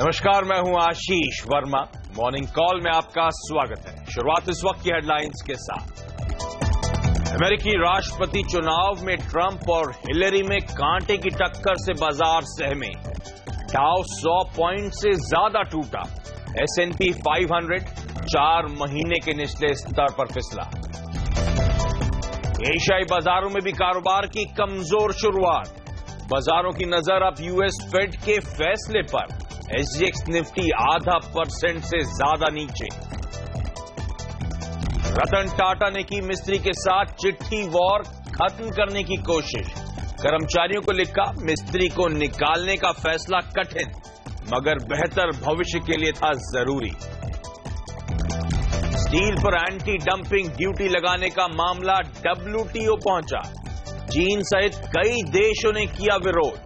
नमस्कार, मैं हूं आशीष वर्मा। मॉर्निंग कॉल में आपका स्वागत है। शुरुआत इस वक्त की हेडलाइंस के साथ। अमेरिकी राष्ट्रपति चुनाव में ट्रंप और हिलेरी में कांटे की टक्कर से बाजार सहमे। डाउ 100 पॉइंट से ज्यादा टूटा। S&P 500 4 महीने के निचले स्तर पर फिसला। एशियाई बाजारों में भी कारोबार की कमजोर शुरुआत। बाजारों की नजर अब यूएस फेड के फैसले पर। SGX निफ्टी 0.5% से ज्यादा नीचे। रतन टाटा ने की मिस्त्री के साथ चिट्ठी वॉर खत्म करने की कोशिश। कर्मचारियों को लिखा, मिस्त्री को निकालने का फैसला कठिन मगर बेहतर भविष्य के लिए था जरूरी। स्टील पर एंटी डंपिंग ड्यूटी लगाने का मामला WTO पहुंचा। चीन सहित कई देशों ने किया विरोध।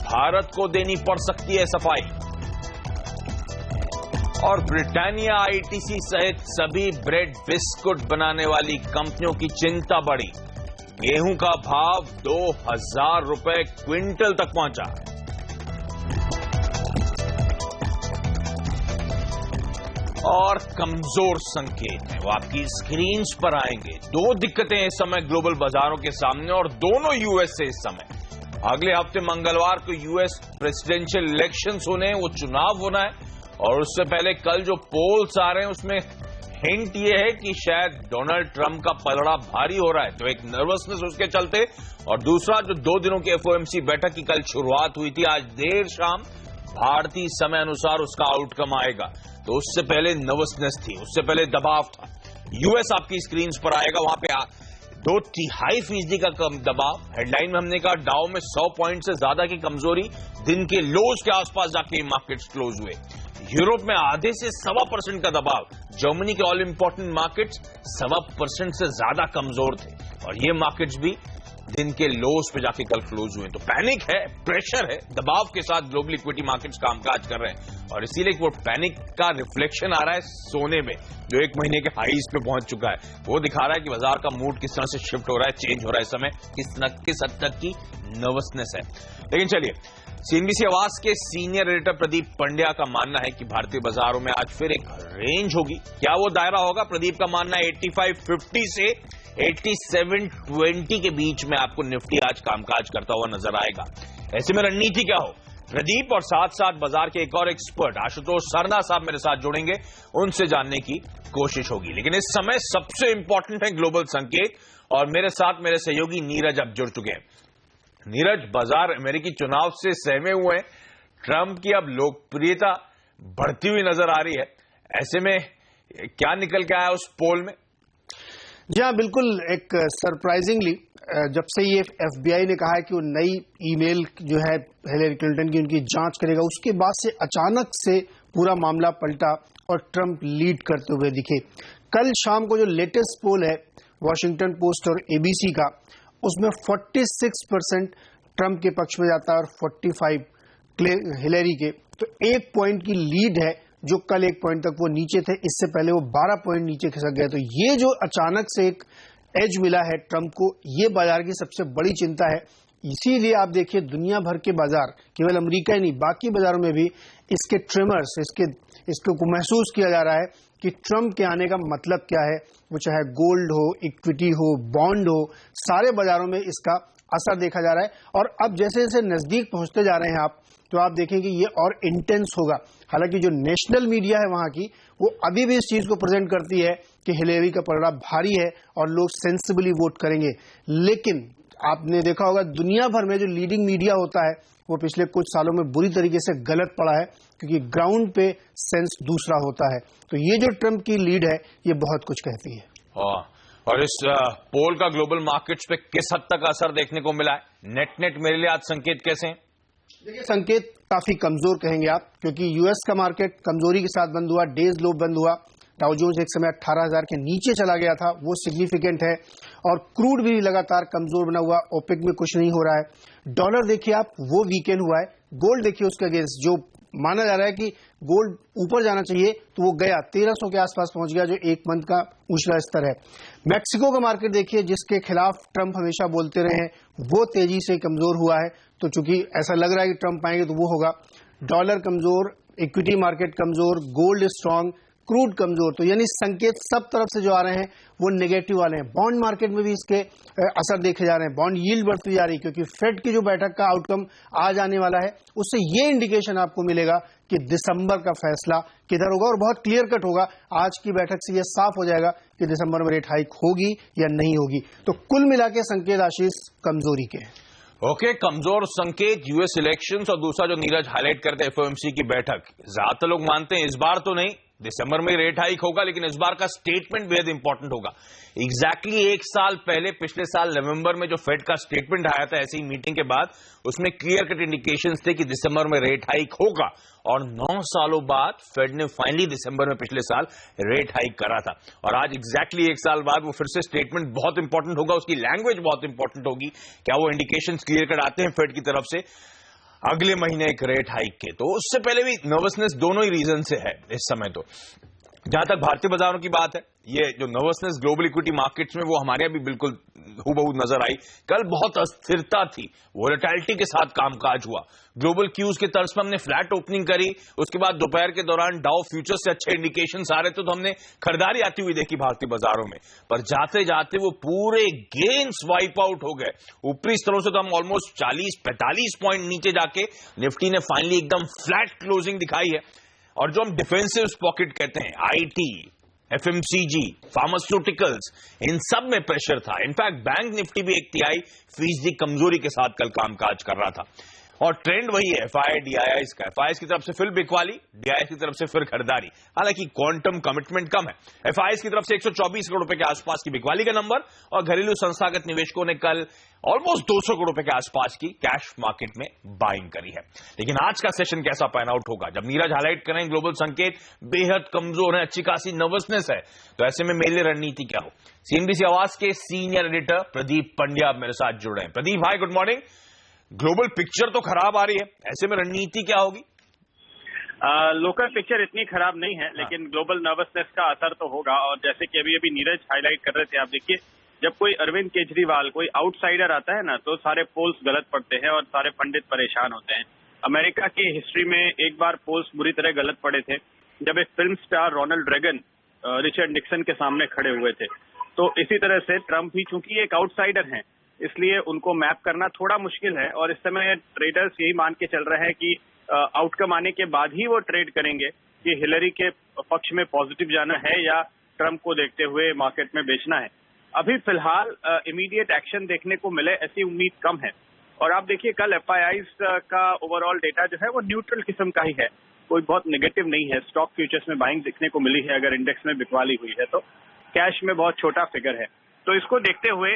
भारत को देनी पड़ सकती है सफाई। और ब्रिटानिया, ITC सहित सभी ब्रेड बिस्कुट बनाने वाली कंपनियों की चिंता बढ़ी। गेहूं का भाव 2000 रुपए क्विंटल तक पहुंचा। और कमजोर संकेत हैं, वो आपकी स्क्रीन्स पर आएंगे। दो दिक्कतें इस समय ग्लोबल बाजारों के सामने और दोनों यूएस से इस समय। अगले हफ्ते मंगलवार को यूएस प्रेसिडेंशियल इलेक्शंस होने हैं, वो चुनाव होना है। और उससे पहले कल जो पोल्स आ रहे हैं उसमें हिंट ये है कि शायद डोनाल्ड ट्रंप का पलड़ा भारी हो रहा है, तो एक नर्वसनेस उसके चलते। और दूसरा, जो 2 दिनों की FOMC बैठक की कल शुरुआत हुई थी, आज देर शाम भारतीय समय अनुसार उसका आउटकम आएगा, तो उससे पहले नर्वसनेस थी, उससे पहले दबाव था। यूएस आपकी स्क्रीन पर आएगा, वहां पे 2.5% का कम दबाव। हेडलाइन में हमने कहा डाउ में 100 पॉइंट से ज्यादा की कमजोरी। दिन के लोज के आसपास जाके मार्केट्स क्लोज हुए। यूरोप में आधे से 1.25% का दबाव। जर्मनी के ऑल इंपॉर्टेंट मार्केट्स 1.25% से ज्यादा कमजोर थे और ये मार्केट्स भी दिन के लोज पे जाके कल क्लोज हुए। तो पैनिक है, प्रेशर है, दबाव के साथ ग्लोबल इक्विटी मार्केट्स कामकाज कर रहे हैं और इसीलिए वो पैनिक का रिफ्लेक्शन आ रहा है सोने में, जो 1 महीने के हाईज पे पहुंच चुका है। वो दिखा रहा है कि बाजार का मूड किस तरह से शिफ्ट हो रहा है, चेंज हो रहा है। इस समय किस हद तक की नर्वसनेस है। लेकिन चलिए, CNBC आवाज के सीनियर एडिटर प्रदीप पंड्या का मानना है कि भारतीय बाजारों में आज फिर एक रेंज होगी। क्या वो दायरा होगा? प्रदीप का मानना है 8550 से 8720 के बीच में आपको निफ्टी आज कामकाज करता हुआ नजर आएगा। ऐसे में रणनीति क्या हो? प्रदीप और साथ साथ बाजार के एक और एक्सपर्ट आशुतोष सरना साहब मेरे साथ जुड़ेंगे, उनसे जानने की कोशिश होगी। लेकिन इस समय सबसे इंपॉर्टेंट है ग्लोबल संकेत और मेरे साथ मेरे सहयोगी नीरज अब जुड़ चुके हैं। नीरज, बाजार अमेरिकी चुनाव से सहमे हुए हैं। ट्रंप की अब लोकप्रियता बढ़ती हुई नजर आ रही है। ऐसे में क्या निकल के आया उस पोल में? जी हाँ, बिल्कुल। एक सरप्राइजिंगली जब से ये FBI ने कहा है कि वो नई ईमेल जो है हिलेरी क्लिंटन की, उनकी जांच करेगा, उसके बाद से अचानक से पूरा मामला पलटा और ट्रंप लीड करते हुए दिखे। कल शाम को जो लेटेस्ट पोल है वॉशिंगटन पोस्ट और ABC का, उसमें 46% ट्रंप के पक्ष में जाता है और 45 हिलेरी के। तो 1 पॉइंट की लीड है, जो कल 1 पॉइंट तक वो नीचे थे, इससे पहले वो 12 पॉइंट नीचे खिसक गए। तो ये जो अचानक से एक एज मिला है ट्रंप को, ये बाजार की सबसे बड़ी चिंता है। इसीलिए आप देखिए दुनिया भर के बाजार, केवल अमेरिका ही नहीं, बाकी बाजारों में भी इसके ट्रिमर्स, इसको महसूस किया जा रहा है कि ट्रंप के आने का मतलब क्या है। वो चाहे गोल्ड हो, इक्विटी हो, बॉन्ड हो, सारे बाजारों में इसका असर देखा जा रहा है। और अब जैसे जैसे नजदीक पहुंचते जा रहे हैं आप, तो आप देखेंगे ये और इंटेंस होगा। हालांकि जो नेशनल मीडिया है वहां की, वो अभी भी इस चीज को प्रेजेंट करती है कि हिलेरी का पलड़ा भारी है और लोग सेंसिबली वोट करेंगे। लेकिन आपने देखा होगा दुनिया भर में जो लीडिंग मीडिया होता है, वो पिछले कुछ सालों में बुरी तरीके से गलत पड़ा है, क्योंकि ग्राउंड पे सेंस दूसरा होता है। तो ये जो ट्रंप की लीड है, ये बहुत कुछ कहती है। और इस पोल का ग्लोबल मार्केट्स पे किस हद तक असर देखने को मिला है? नेट मेरे लिए आज संकेत कैसे हैं? देखिए, संकेत काफी कमजोर कहेंगे आप, क्योंकि यूएस का मार्केट कमजोरी के साथ बंद हुआ, डेज लो बंद हुआ। डाउ जोन्स एक समय 18,000 के नीचे चला गया था, वो सिग्निफिकेंट है। और क्रूड भी लगातार कमजोर बना हुआ, ओपेक में कुछ नहीं हो रहा है। डॉलर देखिए आप, वो वीकेंड हुआ है। गोल्ड देखिए उसके अगेंस्ट, जो माना जा रहा है कि गोल्ड ऊपर जाना चाहिए, तो वो गया 1300 के आसपास पहुंच गया, जो 1 मंथ का ऊंचा स्तर है। मैक्सिको का मार्केट देखिए, जिसके खिलाफ ट्रंप हमेशा बोलते रहे हैं, वो तेजी से कमजोर हुआ है। तो चूंकि ऐसा लग रहा है कि ट्रंप आएंगे तो वो होगा। डॉलर कमजोर, इक्विटी मार्केट कमजोर, गोल्ड स्ट्रांग, क्रूड कमजोर, तो यानी संकेत सब तरफ से जो आ रहे हैं वो नेगेटिव वाले हैं। बॉन्ड मार्केट में भी इसके असर देखे जा रहे हैं, बॉन्ड यील्ड बढ़ती जा रही है क्योंकि फेड की जो बैठक का आउटकम आज आने वाला है उससे ये इंडिकेशन आपको मिलेगा कि दिसंबर का फैसला किधर होगा, और बहुत क्लियर कट होगा। आज की बैठक से ये साफ हो जाएगा कि दिसंबर में रेट हाइक होगी या नहीं होगी। तो कुल मिला के संकेत आशीष कमजोरी के हैं। ओके, कमजोर संकेत, यूएस इलेक्शंस, और दूसरा जो नीरज हाईलाइट करते हैं एफओएमसी की बैठक। ज्यादातर लोग मानते हैं इस बार तो नहीं, दिसंबर में रेट हाइक होगा, लेकिन इस बार का स्टेटमेंट बेहद इंपॉर्टेंट होगा। एग्जैक्टली एक साल पहले पिछले साल नवंबर में जो फेड का स्टेटमेंट आया था ऐसी मीटिंग के बाद, उसमें क्लियर कट इंडिकेशंस थे कि दिसंबर में रेट हाइक होगा, और 9 सालों बाद फेड ने फाइनली दिसंबर में पिछले साल रेट हाइक करा था। और आज एग्जैक्टली एक साल बाद वो फिर से स्टेटमेंट बहुत इंपॉर्टेंट होगा, उसकी लैंग्वेज बहुत इंपॉर्टेंट होगी। क्या वो इंडिकेशंस क्लियर कट आते हैं फेड की तरफ से अगले महीने एक रेट हाइक के? तो उससे पहले भी नर्वसनेस दोनों ही रीजन से है इस समय। तो जहां तक भारतीय बाजारों की बात है, ये जो नर्वसनेस ग्लोबल इक्विटी मार्केट्स में वो हमारे यहाँ भी बिल्कुल हूबहू नजर आई। कल बहुत अस्थिरता थी, वोलेटिलिटी के साथ कामकाज हुआ। ग्लोबल क्यूज के तर्ज पर हमने फ्लैट ओपनिंग करी, उसके बाद दोपहर के दौरान डाउ फ्यूचर से अच्छे इंडिकेशंस आ रहे थे, तो हमने खरीदारी आती हुई देखी भारतीय बाजारों में। पर जाते जाते वो पूरे गेन्स वाइप आउट हो गए। ऊपरी स्तरों से तो हम ऑलमोस्ट 40-45 पॉइंट नीचे जाके निफ्टी ने फाइनली एकदम फ्लैट क्लोजिंग दिखाई है। और जो हम डिफेंसिव पॉकेट कहते हैं, आईटी, एफएमसीजी, फार्मास्यूटिकल्स, इन सब में प्रेशर था। इनफैक्ट बैंक निफ्टी भी 1/3% कमजोरी के साथ कल कामकाज कर रहा था। और ट्रेंड वही है एफआई डीआईआईस का। एफआईएस की तरफ से फिर बिकवाली, डीआईआईस की तरफ से फिर खरीदारी। हालांकि क्वांटम कमिटमेंट कम है। एफआईएस की तरफ से 124 करोड़ रुपए के आसपास की बिकवाली का नंबर, और घरेलू संस्थागत निवेशकों ने कल ऑलमोस्ट 200 करोड़ रुपए के आसपास की कैश मार्केट में बाइंग करी है। लेकिन आज का सेशन कैसा पैन आउट होगा? जब नीरज हाईलाइट करें ग्लोबल संकेत बेहद कमजोर है, अच्छी खासी नर्वसनेस है, तो ऐसे में मेरे लिए रणनीति क्या हो? सीएनबीसी आवाज के सीनियर एडिटर प्रदीप पंड्या मेरे साथ जुड़ रहे हैं। प्रदीप भाई, गुड मॉर्निंग। ग्लोबल पिक्चर तो खराब आ रही है, ऐसे में रणनीति क्या होगी? लोकल पिक्चर इतनी खराब नहीं है, लेकिन ग्लोबल नर्वसनेस का असर तो होगा। और जैसे कि अभी नीरज हाईलाइट कर रहे थे, आप देखिए, जब कोई अरविंद केजरीवाल, कोई आउटसाइडर आता है ना, तो सारे पोल्स गलत पड़ते हैं और सारे पंडित परेशान होते हैं। अमेरिका की हिस्ट्री में एक बार पोल्स बुरी तरह गलत पड़े थे, जब एक film star Ronald Reagan Richard Nixon के सामने खड़े हुए थे। तो इसी तरह से ट्रंप भी, चूंकि एक आउटसाइडर हैं, इसलिए उनको मैप करना थोड़ा मुश्किल है। और इस समय ट्रेडर्स यही मान के चल रहे हैं कि आउटकम आने के बाद ही वो ट्रेड करेंगे कि हिलरी के पक्ष में पॉजिटिव जाना है या ट्रंप को देखते हुए मार्केट में बेचना है। अभी फिलहाल इमीडिएट एक्शन देखने को मिले ऐसी उम्मीद कम है। और आप देखिए, कल एफआईआईस का ओवरऑल डेटा जो है वो न्यूट्रल किस्म का ही है, कोई बहुत नेगेटिव नहीं है। स्टॉक फ्यूचर्स में बाइंग दिखने को मिली है, अगर इंडेक्स में बिकवाली हुई है तो। कैश में बहुत छोटा फिगर है। तो इसको देखते हुए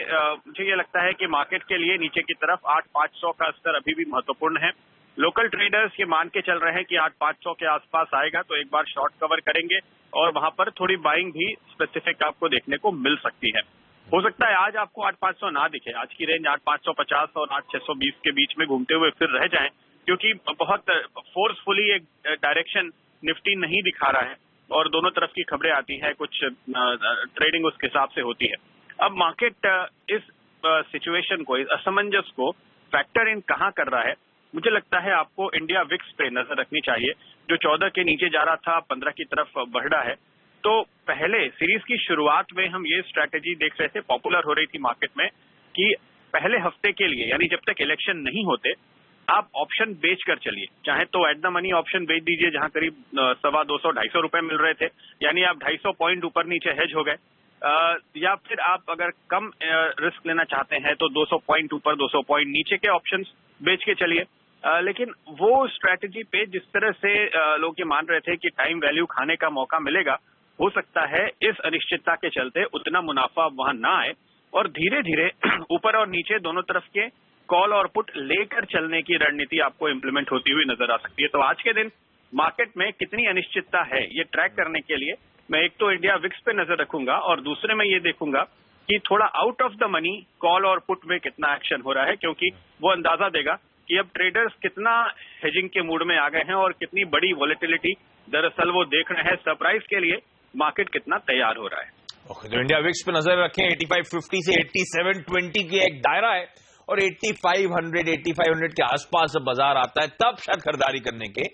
मुझे ये लगता है कि मार्केट के लिए नीचे की तरफ 8,500 का स्तर अभी भी महत्वपूर्ण है। लोकल ट्रेडर्स ये मान के चल रहे हैं कि 8,500 के आसपास आएगा तो एक बार शॉर्ट कवर करेंगे, और वहां पर थोड़ी बाइंग भी स्पेसिफिक आपको देखने को मिल सकती है। हो सकता है आज आपको 8,500 ना दिखे, आज की रेंज 8,550 और 8,620 के बीच में घूमते हुए फिर रह जाएं, क्योंकि बहुत फोर्सफुली एक डायरेक्शन निफ्टी नहीं दिखा रहा है और दोनों तरफ की खबरें आती है, कुछ ट्रेडिंग उसके हिसाब से होती है। अब मार्केट इस सिचुएशन को, इस असमंजस को फैक्टर इन कहां कर रहा है? मुझे लगता है आपको इंडिया विक्स पे नजर रखनी चाहिए, जो 14 के नीचे जा रहा था, 15 की तरफ बढ़ रहा है। तो पहले सीरीज की शुरुआत में हम ये स्ट्रैटेजी देख रहे थे, पॉपुलर हो रही थी मार्केट में, कि पहले हफ्ते के लिए, यानी जब तक इलेक्शन नहीं होते, आप ऑप्शन बेच कर चलिए। चाहे तो एट द मनी ऑप्शन बेच दीजिए, जहां करीब 250-250 रुपए मिल रहे थे, यानी आप 250 पॉइंट ऊपर नीचे हेज हो गए। या फिर आप अगर कम रिस्क लेना चाहते हैं तो 200 पॉइंट ऊपर 200 पॉइंट नीचे के ऑप्शंस बेच के चलिए। लेकिन वो स्ट्रैटेजी पे जिस तरह से लोग ये मान रहे थे कि टाइम वैल्यू खाने का मौका मिलेगा, हो सकता है इस अनिश्चितता के चलते उतना मुनाफा वहां ना आए, और धीरे धीरे ऊपर और नीचे दोनों तरफ के कॉल और पुट लेकर चलने की रणनीति आपको इम्प्लीमेंट होती हुई नजर आ सकती है। तो आज के दिन मार्केट में कितनी अनिश्चितता है, ये ट्रैक करने के लिए मैं एक तो इंडिया विक्स पे नजर रखूंगा, और दूसरे में ये देखूंगा कि थोड़ा out of the money call और पुट में कितना एक्शन हो रहा है, क्योंकि वो अंदाजा देगा कि अब ट्रेडर्स कितना हेजिंग के मूड में आ गए हैं और कितनी बड़ी वॉलेटिलिटी दरअसल वो देख रहे हैं। सरप्राइज के लिए मार्केट कितना तैयार हो रहा है। तो इंडिया विक्स पे नजर रखें। 8550 से 8720 की एक दायरा है, और 8500 के आसपास जब बाजार आता है तब शायद खरीदारी करने के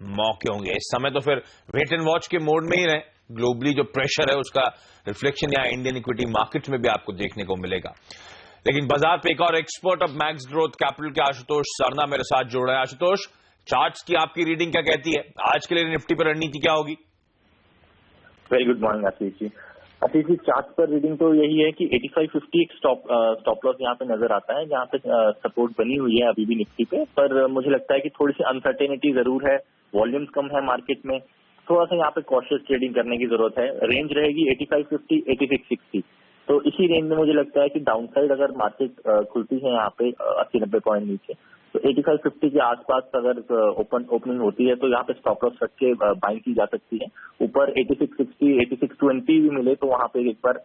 मौके होंगे। इस समय तो फिर वेट एंड वॉच के मोड में ही रहे। ग्लोबली जो प्रेशर है उसका रिफ्लेक्शन यहाँ इंडियन इक्विटी मार्केट में भी आपको देखने को मिलेगा। लेकिन बाजार पे एक और expert of max growth capital के आशुतोष सरना मेरे साथ जुड़ रहे हैं। आशुतोष, चार्ट्स की आपकी रीडिंग क्या कहती है? आज के लिए निफ्टी पर रणनीति क्या होगी? Very good morning Ashish ji. Ashish ji, chart पर रीडिंग तो यही है कि 8550 एक स्टॉप लॉस यहाँ पे नजर आता है, जहाँ पे सपोर्ट बनी हुई है अभी भी निफ्टी पे। पर मुझे लगता है कि थोड़ी सी अनसर्टेनिटी जरूर है, वॉल्यूम्स कम है मार्केट में, थोड़ा सा यहाँ पे कॉशियस ट्रेडिंग करने की जरूरत है। रेंज रहेगी 8550 8660। तो इसी रेंज में मुझे लगता है कि डाउनसाइड अगर मार्केट खुलती है यहाँ पे 80-90 पॉइंट नीचे, तो 8550 के आसपास अगर ओपनिंग होती है तो यहाँ पे स्टॉप लॉस रख के बाइंग की जा सकती है। ऊपर 8660 8620 भी मिले तो वहाँ पे एक बार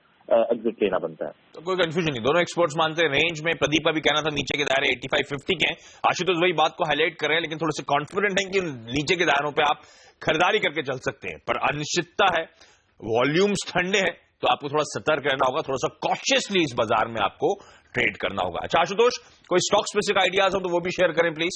एग्जिट लेना बनता है। तो कोई कंफ्यूजन नहीं, दोनों एक्सपर्ट्स मानते हैं रेंज में। प्रदीप का भी कहना था नीचे के दायरे 8550 के हैं। आशुतोष वही बात को हाईलाइट कर रहे हैं, लेकिन थोड़े से कॉन्फिडेंट हैं कि नीचे के दायरों पे आप खरीदारी करके चल सकते हैं। पर अनिश्चितता है, वॉल्यूम्स ठंडे हैं, तो आपको थोड़ा सतर्क रहना होगा, थोड़ा सा कॉशियसली इस बाजार में आपको ट्रेड करना होगा। अच्छा आशुतोष, कोई स्टॉक स्पेसिफिक आइडियाज हो तो वो भी शेयर करें प्लीज।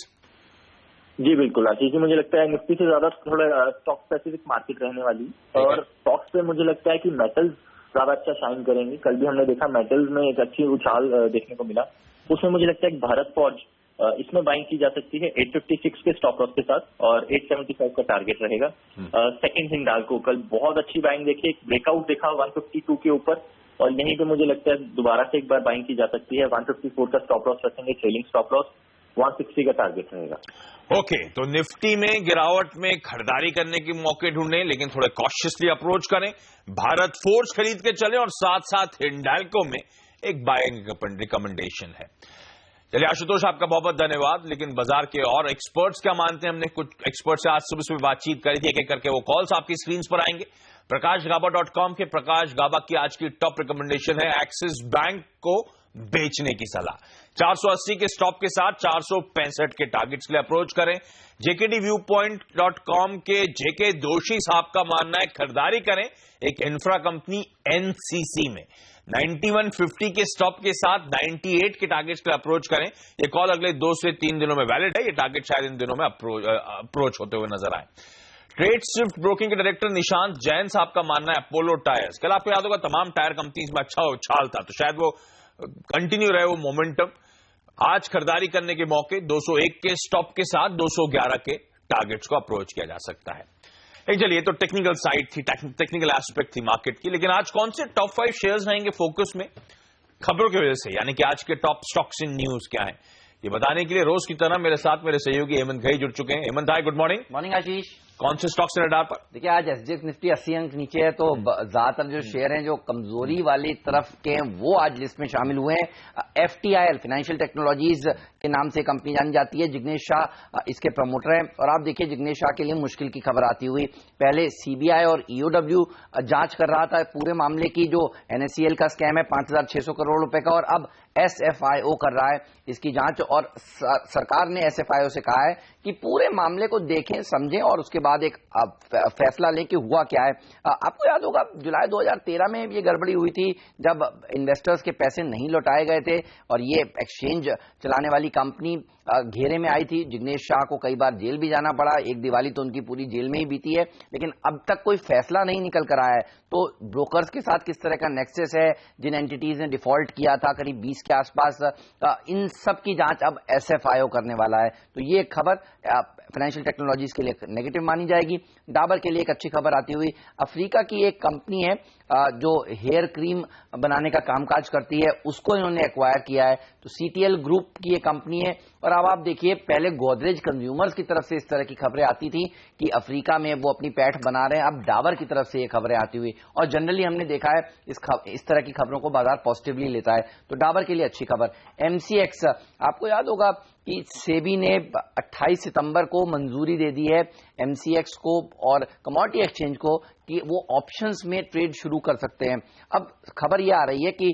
जी बिल्कुल आशीष जी, मुझे लगता है निफ्टी से ज्यादा थोड़ा स्टॉक स्पेसिफिक मार्केट रहने वाली, और स्टॉक्स पे मुझे लगता है कि मेटल्स ज्यादा अच्छा शाइन करेंगे। कल भी हमने देखा मेटल्स में एक अच्छी उछाल देखने को मिला। उसमें मुझे लगता है कि भारत फॉर्ज इसमें बाइंग की जा सकती है 856 के स्टॉप लॉस के साथ, और 875 का टारगेट रहेगा। सेकंड हिंडाल्को कल बहुत अच्छी बाइंग देखी, एक ब्रेकआउट देखा 152 के ऊपर, और यहीं पे मुझे लगता है दोबारा से एक बार बाइंग की जा सकती है। 154 का स्टॉप लॉस रखेंगे, ट्रेलिंग स्टॉप लॉस 160 का टारगेट रहेगा। ओके, तो निफ्टी में गिरावट में खरीदारी करने के मौके ढूंढें, लेकिन थोड़े कॉशियसली अप्रोच करें। भारत फोर्ज खरीद के चले, और साथ साथ हिंडाल्को में एक बाइंग रिकमेंडेशन है। चलिए आशुतोष, आपका बहुत बहुत धन्यवाद। लेकिन बाजार के और एक्सपर्ट्स क्या मानते हैं? हमने कुछ एक्सपर्ट से आज सुबह सुबह बातचीत करी थी, एक एक करके वो कॉल्स आपकी स्क्रीन पर आएंगे। प्रकाशगाबा.com के प्रकाश गाबा की आज की टॉप रिकमेंडेशन है एक्सिस बैंक को बेचने की सलाह। 480 के स्टॉप के साथ 465 के टारगेट्स के लिए अप्रोच करें। JKDviewpoint.com के जेके दोषी साहब का मानना है खरीदारी करें एक इंफ्रा कंपनी एनसीसी में। 9150 के स्टॉप के साथ 98 के टारगेट्स के लिए अप्रोच करें। ये कॉल अगले 2 से 3 दिनों में वैलिड है। ये टारगेट शायद इन दिनों में अप्रोच होते हुए नजर आए। ट्रेड स्विफ्ट ब्रोकिंग के डायरेक्टर निशांत जैन साहब का मानना है अपोलो टायर्स। कल आपको याद होगा तमाम टायर कंपनीज में अच्छा उछाल था, तो शायद वो कंटिन्यू रहे वो मोमेंटम। आज खरीदारी करने के मौके 201 के स्टॉप के साथ 211 के टारगेट्स को अप्रोच किया जा सकता है। चलिए, तो टेक्निकल साइड थी, टेक्निकल एस्पेक्ट थी मार्केट की। लेकिन आज कौन से टॉप 5 शेयर्स रहेंगे फोकस में खबरों की वजह से, यानी कि आज के टॉप स्टॉक्स इन न्यूज क्या है, ये बताने के लिए रोज की तरह मेरे साथ मेरे सहयोगी हेमंत घई जुड़ चुके हैं। Hemant hi, good morning. Morning Ashish. कौन से स्टॉक्स से रडार पर? देखिए, आज एसजीएक्स निफ्टी 80 अंक नीचे है, तो ज्यादातर जो शेयर हैं जो कमजोरी वाली तरफ के हैं वो आज लिस्ट में शामिल हुए हैं। FTIL फाइनेंशियल टेक्नोलॉजीज के नाम से कंपनी जानी जाती है। जिग्नेश शाह इसके प्रमोटर हैं, और आप देखिए जिग्नेश शाह के लिए मुश्किल की खबर आती हुई। पहले CBI और EOW जांच कर रहा था पूरे मामले की, जो NSCL का स्कैम है 5600 करोड़ रुपए का, और अब SFIO कर रहा है इसकी जांच। और सरकार ने SFIO से कहा है कि पूरे मामले को देखें, समझें, और उसके बाद एक फैसला लें कि हुआ क्या है। आपको याद होगा जुलाई 2013 में ये गड़बड़ी हुई थी, जब इन्वेस्टर्स के पैसे नहीं लौटाए गए थे और ये एक्सचेंज चलाने वाली कंपनी घेरे में आई थी। जिग्नेश शाह को कई बार जेल भी जाना पड़ा, एक दिवाली तो उनकी पूरी जेल में ही बीती है, लेकिन अब तक कोई फैसला नहीं निकल कर आया है। तो ब्रोकर्स के साथ किस तरह का नेक्सस है, जिन एंटिटीज ने डिफॉल्ट किया था करीब 20 के आसपास, इन सब की जांच अब SFIO करने वाला है। तो ये खबर फाइनेंशियल टेक्नोलॉजीज के लिए नेगेटिव मानी जाएगी। डाबर के लिए एक अच्छी खबर आती हुई, अफ्रीका की एक कंपनी है जो हेयर क्रीम बनाने का कामकाज करती है, उसको इन्होंने एक्वायर किया है। तो CTL ग्रुप की ये कंपनी है। और अब आप देखिए, पहले गोदरेज कंज्यूमर्स की तरफ से इस तरह की खबरें आती थी कि अफ्रीका में वो अपनी पैठ बना रहे हैं, अब डाबर की तरफ से ये खबरें आती हुई, और जनरली हमने देखा है इस तरह की खबरों को बाजार पॉजिटिवली लेता है। तो डाबर के लिए अच्छी खबर। MCX, आपको याद होगा कि सेबी ने 28 सितंबर को मंजूरी दे दी है MCX को और कमोडिटी एक्सचेंज को कि वो ऑप्शंस में ट्रेड शुरू कर सकते हैं। अब खबर ये आ रही है कि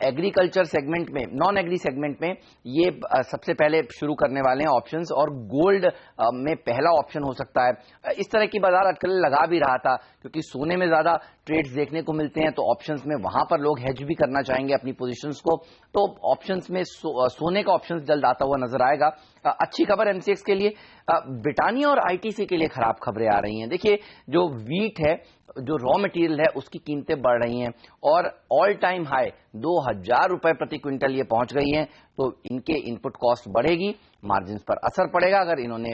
एग्रीकल्चर सेगमेंट में, नॉन एग्री सेगमेंट में ये सबसे पहले शुरू करने वाले हैं ऑप्शंस, और गोल्ड में पहला ऑप्शन हो सकता है। इस तरह की बाजार अटकलें लगा भी रहा था, क्योंकि सोने में ज्यादा ट्रेड्स देखने को मिलते हैं, तो ऑप्शंस में वहां पर लोग हेज भी करना चाहेंगे अपनी पोजीशंस को, तो ऑप्शंस में सोने का ऑप्शंस जल्द आता हुआ नजर आएगा। अच्छी खबर एमसीएक्स के लिए, ब्रिटानिया और आईटीसी के लिए खराब खबरें आ रही हैं। देखिए, जो वीट है, जो रॉ मटेरियल है, उसकी कीमतें बढ़ रही हैं और ऑल टाइम हाई 2000 रुपए प्रति क्विंटल ये पहुंच गई हैं, तो इनके इनपुट कॉस्ट बढ़ेगी, मार्जिन्स पर असर पड़ेगा। अगर इन्होंने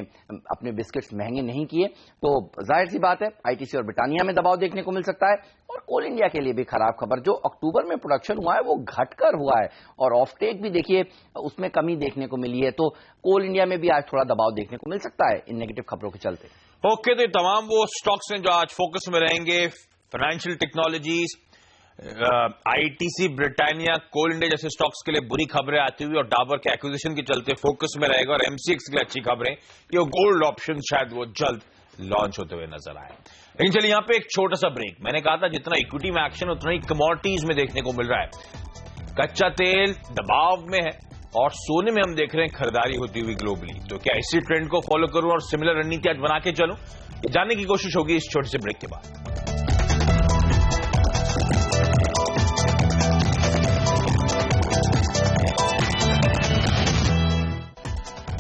अपने बिस्किट्स महंगे नहीं किए तो जाहिर सी बात है आईटीसी और ब्रिटानिया में दबाव देखने को मिल सकता है। और कोल इंडिया के लिए भी खराब खबर, जो अक्टूबर में प्रोडक्शन हुआ है वो घटकर हुआ है, और ऑफटेक भी देखिए उसमें कमी देखने को मिली है, तो कोल इंडिया में भी आज थोड़ा दबाव देखने को मिल सकता है इन नेगेटिव खबरों के चलते। ओके, तो तमाम वो स्टॉक्स हैं जो आज फोकस में रहेंगे, फाइनेंशियल टेक्नोलॉजीज, आईटीसी, ब्रिटानिया, कोल इंडिया जैसे स्टॉक्स के लिए बुरी खबरें आती हुई और डाबर के एक्विजिशन के चलते फोकस में रहेगा, और एमसीएक्स के लिए अच्छी खबरें कि वो गोल्ड ऑप्शन शायद वो जल्द लॉन्च होते हुए नजर आए। लेकिन चलिए यहां पे एक छोटा सा ब्रेक। मैंने कहा था जितना इक्विटी में एक्शन उतना ही कमोडिटीज में देखने को मिल रहा है। कच्चा तेल दबाव में है और सोने में हम देख रहे हैं खरीदारी होती हुई ग्लोबली। तो क्या इसी ट्रेंड को फॉलो करूं और सिमिलर रणनीति आज बना के चलूं, जानने की कोशिश होगी इस छोटे से ब्रेक के बाद।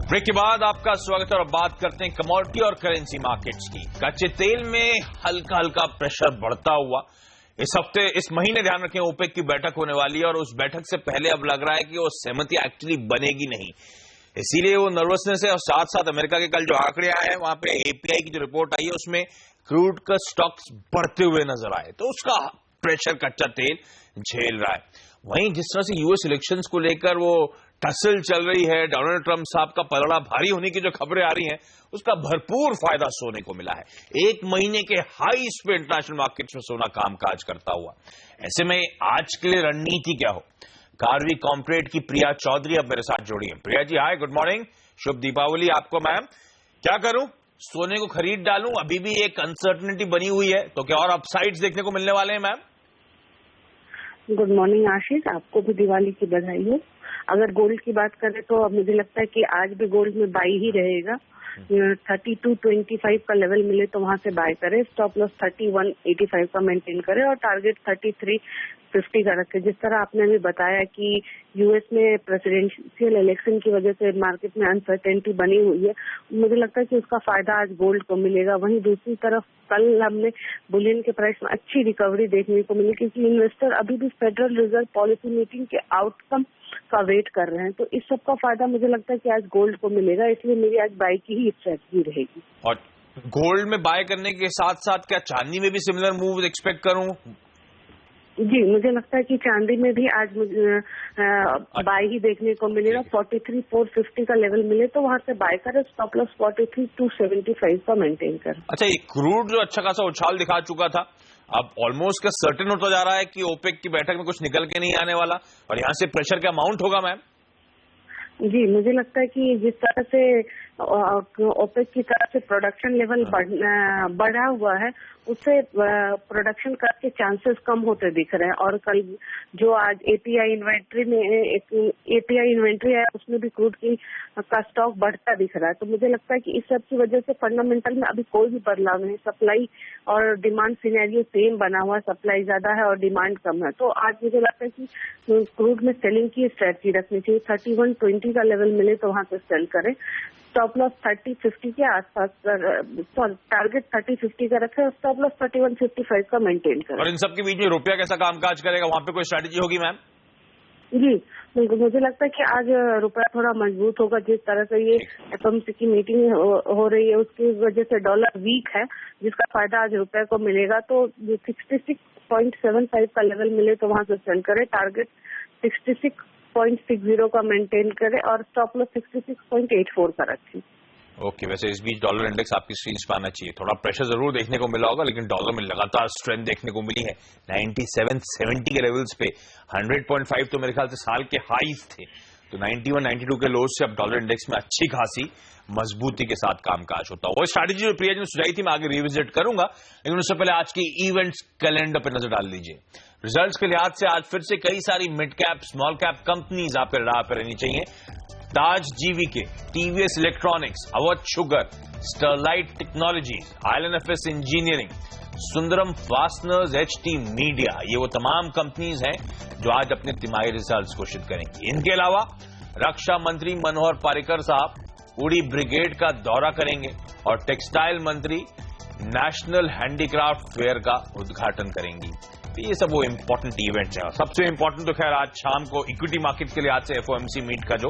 ब्रेक के बाद आपका स्वागत है और बात करते हैं कमोडिटी और करेंसी मार्केट्स की। कच्चे तेल में हल्का हल्का प्रेशर बढ़ता हुआ इस महीने ध्यान रखें ओपेक की बैठक होने वाली है, और उस बैठक से पहले अब लग रहा है कि वो सहमति एक्चुअली बनेगी नहीं, इसीलिए वो नर्वसनेस है। और साथ साथ अमेरिका के कल जो आंकड़े आए हैं वहां पे एपीआई की जो रिपोर्ट आई है उसमें क्रूड का स्टॉक्स बढ़ते हुए नजर आए, तो उसका प्रेशर कच्चा तेल झेल रहा है। वहीं जिस तरह से यूएस इलेक्शंस को लेकर वो टसल चल रही है, डोनाल्ड ट्रंप साहब का पलड़ा भारी होने की जो खबरें आ रही हैं, उसका भरपूर फायदा सोने को मिला है। एक महीने के हाईस पे इंटरनेशनल मार्केट्स में सोना कामकाज करता हुआ। ऐसे में आज के लिए रणनीति क्या हो, कार्वी कॉर्पोरेट की प्रिया चौधरी अब मेरे साथ जुड़ी हैं। प्रिया जी हाय, गुड मॉर्निंग, शुभ दीपावली आपको मैम। क्या करूं, सोने को खरीद डालूं? अभी भी एक अनसर्टनिटी बनी हुई है, तो क्या और अपसाइड्स देखने को मिलने वाले हैं मैम? गुड मॉर्निंग आशीष, आपको भी दिवाली की बधाई हो। अगर गोल्ड की बात करें तो मुझे लगता है कि आज भी गोल्ड में बाई ही रहेगा। 3225 का लेवल मिले तो वहां से बाय करें, स्टॉप लॉस 3185 का मेंटेन करें और टारगेट 3350 का रखें। जिस तरह आपने अभी बताया कि यूएस में प्रेसिडेंशियल इलेक्शन की वजह से मार्केट में अनसर्टेनिटी बनी हुई है, मुझे लगता है कि उसका फायदा आज गोल्ड को मिलेगा। वहीं दूसरी तरफ कल हमने बुलियन के प्राइस में अच्छी रिकवरी देखने को मिली, क्योंकि इन्वेस्टर अभी भी फेडरल रिजर्व पॉलिसी मीटिंग के आउटकम का वेट कर रहे हैं, तो इस सब का फायदा मुझे लगता है कि आज गोल्ड को मिलेगा, इसलिए मेरी आज बाय की ही स्ट्रेटजी रहेगी। और गोल्ड में बाय करने के साथ साथ क्या चांदी में भी सिमिलर मूव एक्सपेक्ट करूं? जी, मुझे लगता है कि चांदी में भी आज बाय ही देखने को मिलेगा। 43,450 का लेवल मिले तो वहां से बाय करें, स्टॉप लॉस 43,275 का मेंटेन करें। अच्छा, ये क्रूड जो अच्छा खासा उछाल दिखा चुका था, अब ऑलमोस्ट क्या सर्टेन होता जा रहा है कि ओपेक की बैठक में कुछ निकल के नहीं आने वाला, और यहाँ से प्रेशर क्या माउंट होगा मैम? जी, मुझे लगता है कि जिस तरह से ओपेक की तरफ से प्रोडक्शन लेवल बढ़ा हुआ है, उससे प्रोडक्शन कट के चांसेस कम होते दिख रहे हैं। और कल जो आज एपीआई इन्वेंट्री है उसमें भी क्रूड का स्टॉक बढ़ता दिख रहा है, तो मुझे लगता है कि इस सब की वजह से फंडामेंटल में अभी कोई भी बदलाव नहीं, सप्लाई और डिमांड सिनेरियो सेम बना हुआ, सप्लाई ज्यादा है और डिमांड कम है। तो आज मुझे लगता है कि क्रूड में सेलिंग की स्ट्रेटजी रखनी चाहिए। 3120 का लेवल मिले तो वहां से सेल करें, स्टॉप लॉस 3050 के आसपास, टारगेट 3050 का रखें और स्टॉप लॉस 3155 का मेंटेन करें। और इन सब के बीच में रुपया कैसा कामकाज करेगा, वहां पे कोई स्ट्रेटजी होगी मैम? जी, मुझे लगता है कि आज रुपया थोड़ा मजबूत होगा। जिस तरह से ये एफओएमसी की मीटिंग हो रही है उसकी वजह से डॉलर वीक है, जिसका फायदा आज रुपये को मिलेगा। तो 66.75 का लेवल मिले तो वहां से सेल करें, टारगेट 66.60 का मेंटेन करें और स्टॉप लॉस 66.84 का रखें। ओके, वैसे इस बीच डॉलर इंडेक्स आपकी स्क्रीन पे आना चाहिए, थोड़ा प्रेशर जरूर देखने को मिला होगा, लेकिन डॉलर में लगातार स्ट्रेंथ देखने को मिली है। 9770 के लेवल्स पे 100.5 तो मेरे ख्याल से साल के हाईज थे, तो 91, 92 के लोज से अब डॉलर इंडेक्स में अच्छी खासी मजबूती के साथ कामकाज होता है। वो स्ट्रैटेजी जो प्रिया जी ने सुझाई थी मैं आगे रिविजिट करूंगा, लेकिन उससे पहले आज की इवेंट्स कैलेंडर पर नजर डाल लीजिए। रिजल्ट्स के लिहाज से आज फिर से कई सारी mid cap small cap companies आपके रडार पर रहनी चाहिए। Taj GVK, TVS electronics, Awadh sugar, Sterlite technologies, IL&FS engineering, Sundaram fasteners, HT media, ये वो तमाम कंपनीज हैं जो आज अपने तिमाही रिजल्ट्स घोषित करेंगी। इनके अलावा रक्षा मंत्री मनोहर पर्रिकर साहब उड़ी ब्रिगेड का दौरा करेंगे और टेक्सटाइल मंत्री नेशनल हैंडीक्राफ्ट फेयर का उद्घाटन करेंगी। तो ये सब वो इंपॉर्टेंट इवेंट्स हैं। सबसे इंपॉर्टेंट तो खैर आज शाम को इक्विटी मार्केट के लिहाज से FOMC मीट का जो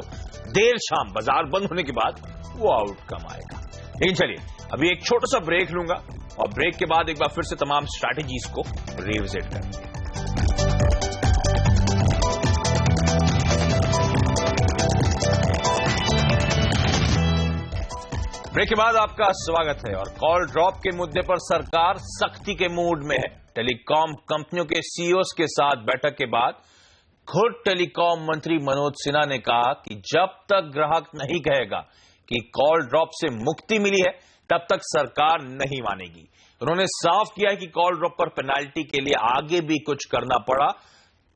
देर शाम बाजार बंद होने के बाद वो आउटकम आएगा। लेकिन चलिए अभी एक छोटा सा ब्रेक लूंगा और ब्रेक के बाद एक बार फिर से तमाम स्ट्रैटेजीज को रिविजिट करेंगे। ब्रेक के बाद आपका स्वागत है और कॉल ड्रॉप के मुद्दे पर सरकार सख्ती के मूड में है। टेलीकॉम कंपनियों के CEOs के साथ बैठक के बाद खुद टेलीकॉम मंत्री मनोज सिन्हा ने कहा कि जब तक ग्राहक नहीं कहेगा कि कॉल ड्रॉप से मुक्ति मिली है तब तक सरकार नहीं मानेगी। उन्होंने साफ किया है कि कॉल ड्रॉप पर पेनाल्टी के लिए आगे भी कुछ करना पड़ा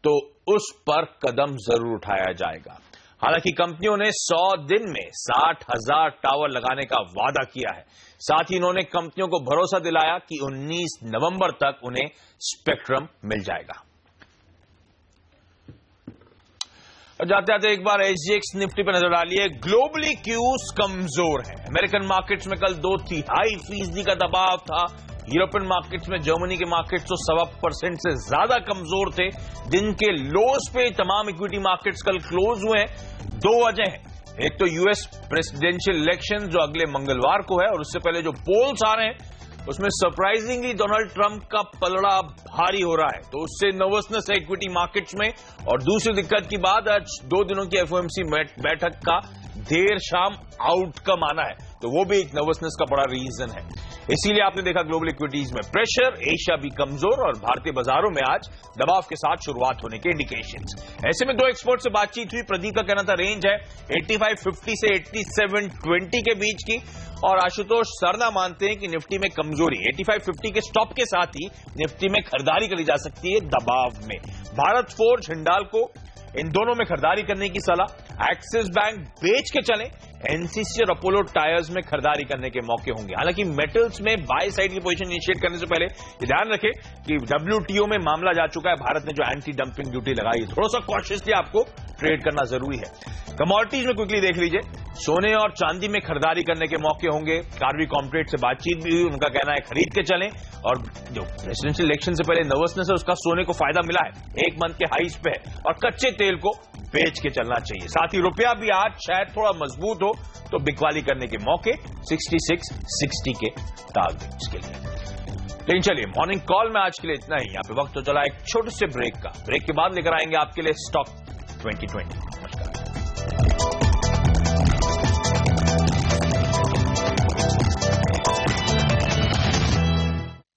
तो उस पर कदम जरूर उठाया जाएगा। हालांकि कंपनियों ने 100 दिन में 60,000 टावर लगाने का वादा किया है। साथ ही उन्होंने कंपनियों को भरोसा दिलाया कि 19 नवंबर तक उन्हें स्पेक्ट्रम मिल जाएगा। और जाते जाते एक बार SGX निफ्टी पर नजर डालिए। ग्लोबली क्यूज कमजोर है। अमेरिकन मार्केट्स में कल 2.5% का दबाव था। यूरोपियन मार्केट्स में जर्मनी के मार्केट्स तो 1.25% से ज्यादा कमजोर थे। दिन के लोज पे तमाम इक्विटी मार्केट्स कल क्लोज हुए हैं। दो वजह हैं, एक तो यूएस प्रेसिडेंशियल इलेक्शन जो अगले मंगलवार को है और उससे पहले जो पोल्स आ रहे हैं उसमें सरप्राइजिंगली डोनाल्ड ट्रंप का पलड़ा भारी हो रहा है, तो उससे नर्वसनेस है इक्विटी मार्केट्स में। और दूसरी दिक्कत की बात, आज 2 दिनों की FOMC बैठक का देर शाम आउटकम आना है, तो वो भी एक नर्वसनेस का बड़ा रीजन है। इसीलिए आपने देखा ग्लोबल इक्विटीज में प्रेशर, एशिया भी कमजोर और भारतीय बाजारों में आज दबाव के साथ शुरुआत होने के इंडिकेशंस। ऐसे में 2 एक्सपर्ट से बातचीत हुई। प्रदीप का कहना था रेंज है 8550 से 8720 के बीच की, और आशुतोष सरना मानते हैं कि निफ्टी में कमजोरी 8550 के स्टॉप के साथ ही निफ्टी में खरीदारी करी जा सकती है दबाव में। भारत फोर्ज, हिंडाल्को, इन दोनों में खरीदारी करने की सलाह। एक्सिस बैंक बेच के चलें, एनसीसी और अपोलो टायर्स में खरीदारी करने के मौके होंगे। हालांकि मेटल्स में बाय साइड की पोजीशन इनिशिएट करने से पहले ये ध्यान रखें कि WTO में मामला जा चुका है। भारत ने जो एंटी डंपिंग ड्यूटी लगाई है, थोड़ा सा कॉशियसली आपको ट्रेड करना जरूरी है। कमोडिटीज में क्विकली देख लीजिए, सोने और चांदी में खरीदारी करने के मौके होंगे। कार्वी कॉम्प्रेट से बातचीत भी हुई, उनका कहना है खरीद के चलें। और जो प्रेसिडेंशियल इलेक्शन से पहले नर्वसनेस है उसका सोने को फायदा मिला है, 1 मंथ के हाईज पे है, और कच्चे तेल को बेच के चलना चाहिए। साथ ही रुपया भी आज शायद थोड़ा मजबूत हो तो बिकवाली करने के मौके 6660 के टारगेट्स के लिए। लेकिन चलिए मॉर्निंग कॉल में आज के लिए इतना ही। यहाँ पे वक्त तो चला एक छोटे से ब्रेक का। ब्रेक के बाद लेकर आएंगे आपके लिए स्टॉक 2020।